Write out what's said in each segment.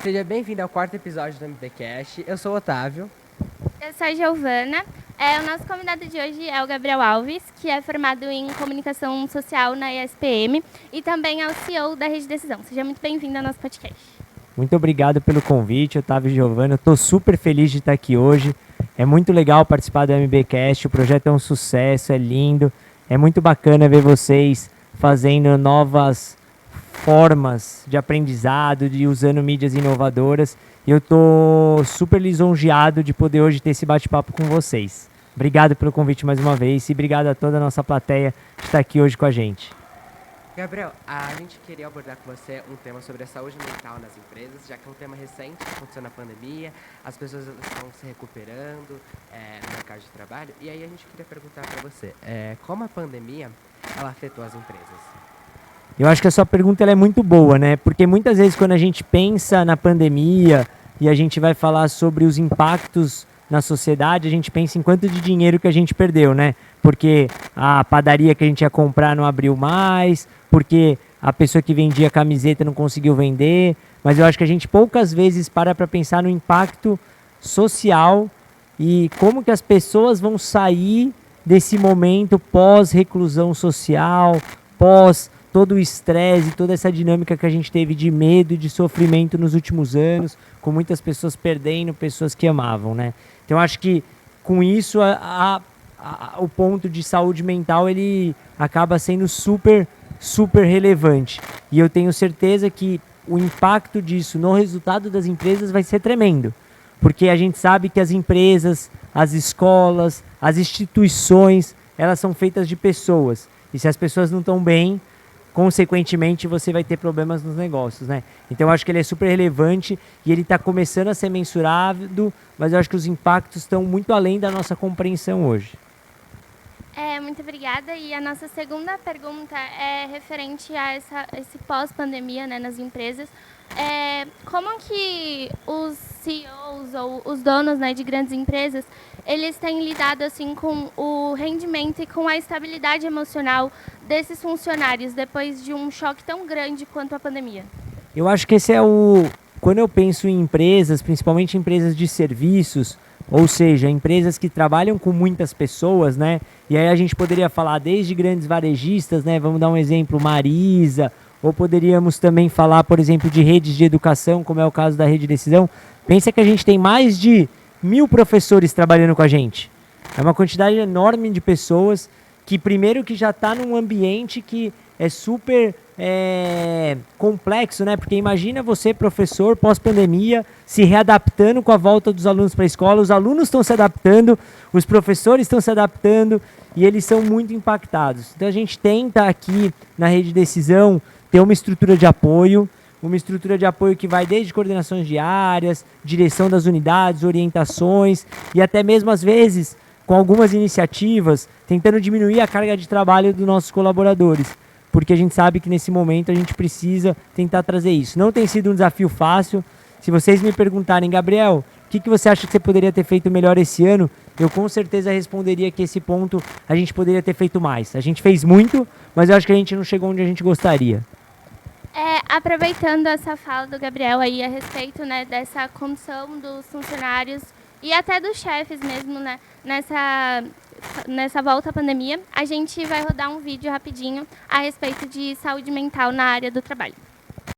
Seja bem-vindo ao quarto episódio do MBcast. Eu sou o Otávio. Eu sou a Giovana. O nosso convidado de hoje é o Gabriel Alves, que é formado em Comunicação Social na ESPM e também é o CEO da Rede Decisão. Seja muito bem-vindo ao nosso podcast. Muito obrigado pelo convite, Otávio e Giovana. Eu estou super feliz de estar aqui hoje. É muito legal participar do MBcast, o projeto é um sucesso, é lindo. É muito bacana ver vocês fazendo novas formas de aprendizado, de usando mídias inovadoras. E eu estou super lisonjeado de poder hoje ter esse bate-papo com vocês. Obrigado pelo convite mais uma vez e obrigado a toda a nossa plateia que está aqui hoje com a gente. Gabriel, a gente queria abordar com você um tema sobre a saúde mental nas empresas, já que é um tema recente que aconteceu na pandemia, as pessoas estão se recuperando no mercado de trabalho, e aí a gente queria perguntar para você, como a pandemia ela afetou as empresas? Eu acho que a sua pergunta ela é muito boa, né? Porque muitas vezes quando a gente pensa na pandemia e a gente vai falar sobre os impactos na sociedade, a gente pensa em quanto de dinheiro que a gente perdeu, né? Porque a padaria que a gente ia comprar não abriu mais, porque a pessoa que vendia camiseta não conseguiu vender, mas eu acho que a gente poucas vezes para pensar no impacto social e como que as pessoas vão sair desse momento pós-reclusão social, pós todo o estresse, toda essa dinâmica que a gente teve de medo e de sofrimento nos últimos anos, com muitas pessoas perdendo pessoas que amavam, né? Então, acho que com isso o ponto de saúde mental ele acaba sendo super relevante. E eu tenho certeza que o impacto disso no resultado das empresas vai ser tremendo. Porque a gente sabe que as empresas, as escolas, as instituições, elas são feitas de pessoas. E se as pessoas não estão bem, consequentemente você vai ter problemas nos negócios, né? Então eu acho que ele é super relevante e ele está começando a ser mensurado, mas eu acho que os impactos estão muito além da nossa compreensão hoje. Muito obrigada. E a nossa segunda pergunta é referente a esse pós-pandemia, né, nas empresas. Como que os CEOs ou os donos, né, de grandes empresas, eles têm lidado assim com o rendimento e com a estabilidade emocional desses funcionários depois de um choque tão grande quanto a pandemia? Eu acho que quando eu penso em empresas, principalmente empresas de serviços, ou seja, empresas que trabalham com muitas pessoas, né? E aí a gente poderia falar desde grandes varejistas, né? Vamos dar um exemplo, Marisa, ou poderíamos também falar, por exemplo, de redes de educação, como é o caso da Rede Decisão. Pensa que a gente tem mais de 1.000 professores trabalhando com a gente. É uma quantidade enorme de pessoas que, primeiro, que já está num ambiente que é super complexo, né? Porque imagina você, professor, pós-pandemia, se readaptando com a volta dos alunos para a escola. Os alunos estão se adaptando, os professores estão se adaptando e eles são muito impactados. Então a gente tenta aqui na Rede Decisão ter uma estrutura de apoio que vai desde coordenações diárias, direção das unidades, orientações e até mesmo às vezes com algumas iniciativas tentando diminuir a carga de trabalho dos nossos colaboradores. Porque a gente sabe que nesse momento a gente precisa tentar trazer isso. Não tem sido um desafio fácil. Se vocês me perguntarem, Gabriel, o que você acha que você poderia ter feito melhor esse ano? Eu com certeza responderia que esse ponto a gente poderia ter feito mais. A gente fez muito, mas eu acho que a gente não chegou onde a gente gostaria. Aproveitando essa fala do Gabriel aí a respeito, né, dessa condição dos funcionários e até dos chefes mesmo, né, nessa volta à pandemia, a gente vai rodar um vídeo rapidinho a respeito de saúde mental na área do trabalho.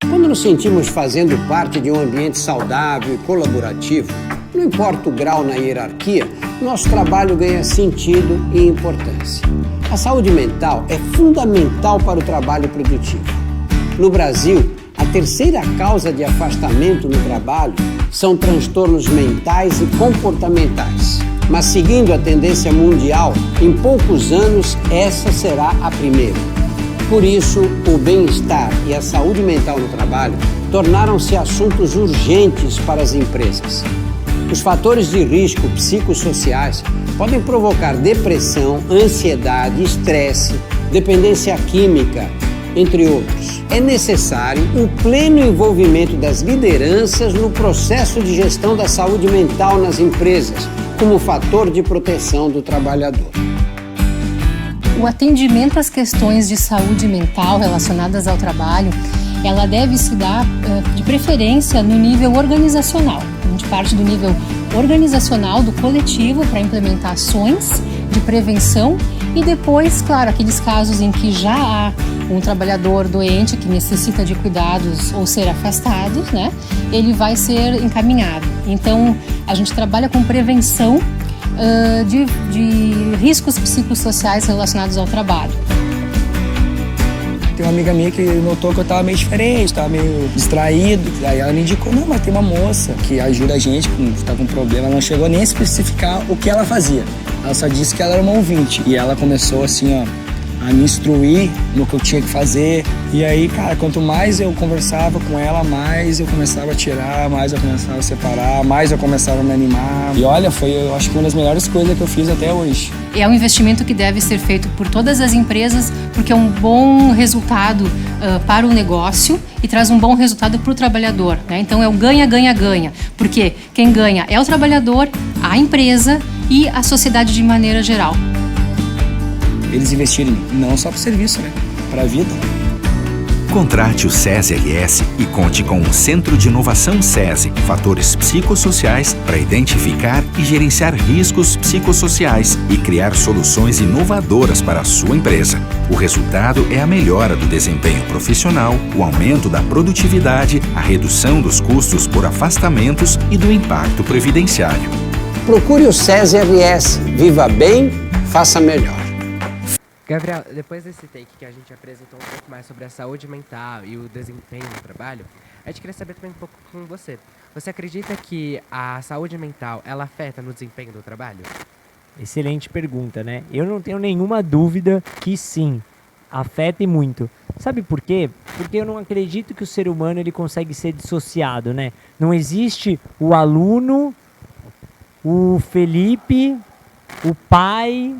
Quando nos sentimos fazendo parte de um ambiente saudável e colaborativo, não importa o grau na hierarquia, nosso trabalho ganha sentido e importância. A saúde mental é fundamental para o trabalho produtivo. No Brasil, a terceira causa de afastamento no trabalho são transtornos mentais e comportamentais. Mas seguindo a tendência mundial, em poucos anos essa será a primeira. Por isso, o bem-estar e a saúde mental no trabalho tornaram-se assuntos urgentes para as empresas. Os fatores de risco psicossociais podem provocar depressão, ansiedade, estresse, dependência química, entre outros. É necessário o pleno envolvimento das lideranças no processo de gestão da saúde mental nas empresas, como fator de proteção do trabalhador. O atendimento às questões de saúde mental relacionadas ao trabalho ela deve se dar de preferência no nível organizacional. A gente parte do nível organizacional do coletivo para implementar ações de prevenção e depois, claro, aqueles casos em que já há um trabalhador doente que necessita de cuidados ou ser afastado, né, ele vai ser encaminhado. Então, a gente trabalha com prevenção de riscos psicossociais relacionados ao trabalho. Tem uma amiga minha que notou que eu tava meio diferente, tava meio distraído. Aí ela me indicou, não, mas tem uma moça que ajuda a gente quando tá com problema. Ela não chegou nem a especificar o que ela fazia. Ela só disse que ela era uma ouvinte. E ela começou assim, ó, a me instruir no que eu tinha que fazer. E aí, cara, quanto mais eu conversava com ela, mais eu começava a tirar, mais eu começava a separar, mais eu começava a me animar. E olha, foi, eu acho que uma das melhores coisas que eu fiz até hoje. É um investimento que deve ser feito por todas as empresas, porque é um bom resultado para o negócio e traz um bom resultado para o trabalhador, né? Então é um ganha-ganha-ganha, porque quem ganha é o trabalhador, a empresa e a sociedade de maneira geral. Eles investirem não só para o serviço, né? Para a vida. Contrate o SESI RS e conte com um Centro de Inovação SESI, fatores psicossociais para identificar e gerenciar riscos psicossociais e criar soluções inovadoras para a sua empresa. O resultado é a melhora do desempenho profissional, o aumento da produtividade, a redução dos custos por afastamentos e do impacto previdenciário. Procure o SESI RS. Viva bem, faça melhor. Gabriel, depois desse take que a gente apresentou um pouco mais sobre a saúde mental e o desempenho no trabalho, a gente queria saber também um pouco com você. Você acredita que a saúde mental, ela afeta no desempenho do trabalho? Excelente pergunta, né? Eu não tenho nenhuma dúvida que sim, afeta e muito. Sabe por quê? Porque eu não acredito que o ser humano ele consegue ser dissociado, né? Não existe o aluno, o Felipe, o pai...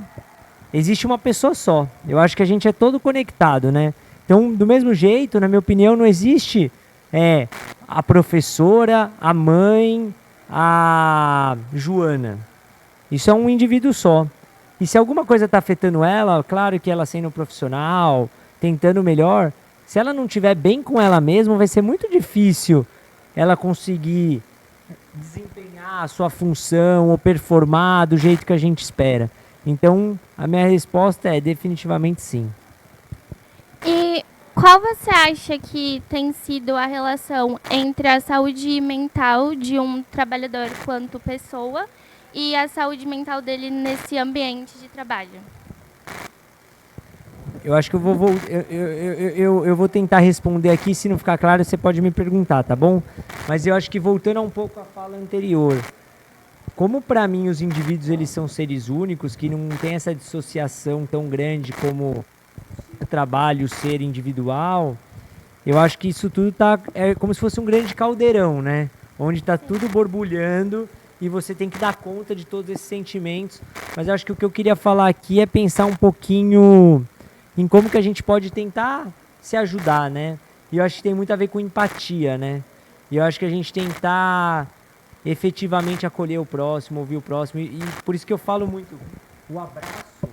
Existe uma pessoa só. Eu acho que a gente é todo conectado, né? Então, do mesmo jeito, na minha opinião, não existe a professora, a mãe, a Joana. Isso é um indivíduo só. E se alguma coisa está afetando ela, claro que ela sendo profissional, tentando melhor, se ela não estiver bem com ela mesma, vai ser muito difícil ela conseguir desempenhar a sua função ou performar do jeito que a gente espera. Então, a minha resposta é definitivamente sim. E qual você acha que tem sido a relação entre a saúde mental de um trabalhador quanto pessoa e a saúde mental dele nesse ambiente de trabalho? Eu acho que eu vou tentar responder aqui. Se não ficar claro, você pode me perguntar, tá bom? Mas eu acho que voltando um pouco à fala anterior, como para mim os indivíduos eles são seres únicos, que não tem essa dissociação tão grande como o trabalho ser individual, eu acho que isso tudo é como se fosse um grande caldeirão, né? Onde está tudo borbulhando e você tem que dar conta de todos esses sentimentos. Mas eu acho que o que eu queria falar aqui é pensar um pouquinho em como que a gente pode tentar se ajudar, né? E eu acho que tem muito a ver com empatia, né? E eu acho que a gente tentar efetivamente acolher o próximo, ouvir o próximo, e por isso que eu falo muito o abraço,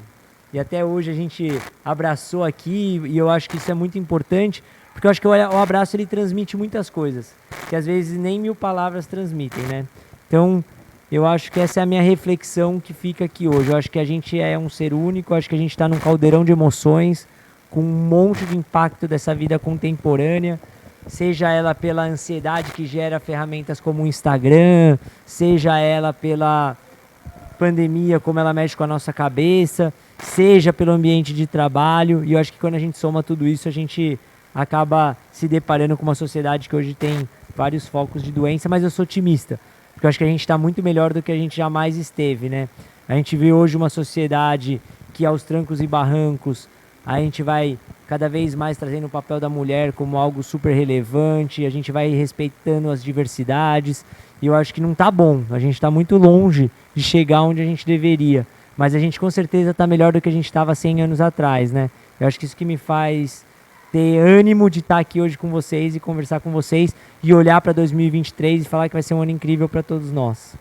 e até hoje a gente abraçou aqui, e eu acho que isso é muito importante, porque eu acho que o abraço ele transmite muitas coisas, que às vezes nem 1000 palavras transmitem, né? Então, eu acho que essa é a minha reflexão que fica aqui hoje. Eu acho que a gente é um ser único, eu acho que a gente está num caldeirão de emoções, com um monte de impacto dessa vida contemporânea, seja ela pela ansiedade que gera ferramentas como o Instagram, seja ela pela pandemia, como ela mexe com a nossa cabeça, seja pelo ambiente de trabalho. E eu acho que quando a gente soma tudo isso, a gente acaba se deparando com uma sociedade que hoje tem vários focos de doença, mas eu sou otimista, porque eu acho que a gente está muito melhor do que a gente jamais esteve, né? A gente vê hoje uma sociedade que aos trancos e barrancos a gente vai cada vez mais trazendo o papel da mulher como algo super relevante, a gente vai respeitando as diversidades, e eu acho que não tá bom, a gente está muito longe de chegar onde a gente deveria, mas a gente com certeza está melhor do que a gente estava 100 anos atrás, né? Eu acho que isso que me faz ter ânimo de estar aqui hoje com vocês e conversar com vocês e olhar para 2023 e falar que vai ser um ano incrível para todos nós.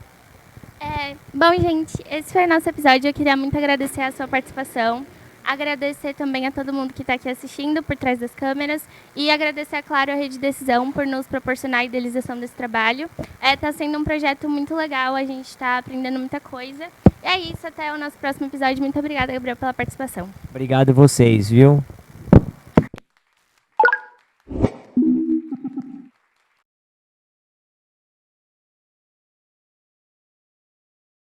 Bom, gente, esse foi o nosso episódio. Eu queria muito agradecer a sua participação. Agradecer também a todo mundo que está aqui assistindo por trás das câmeras e agradecer, é claro, a Rede Decisão por nos proporcionar a idealização desse trabalho. Está sendo um projeto muito legal, a gente está aprendendo muita coisa. E é isso, até o nosso próximo episódio. Muito obrigada, Gabriel, pela participação. Obrigado vocês, viu?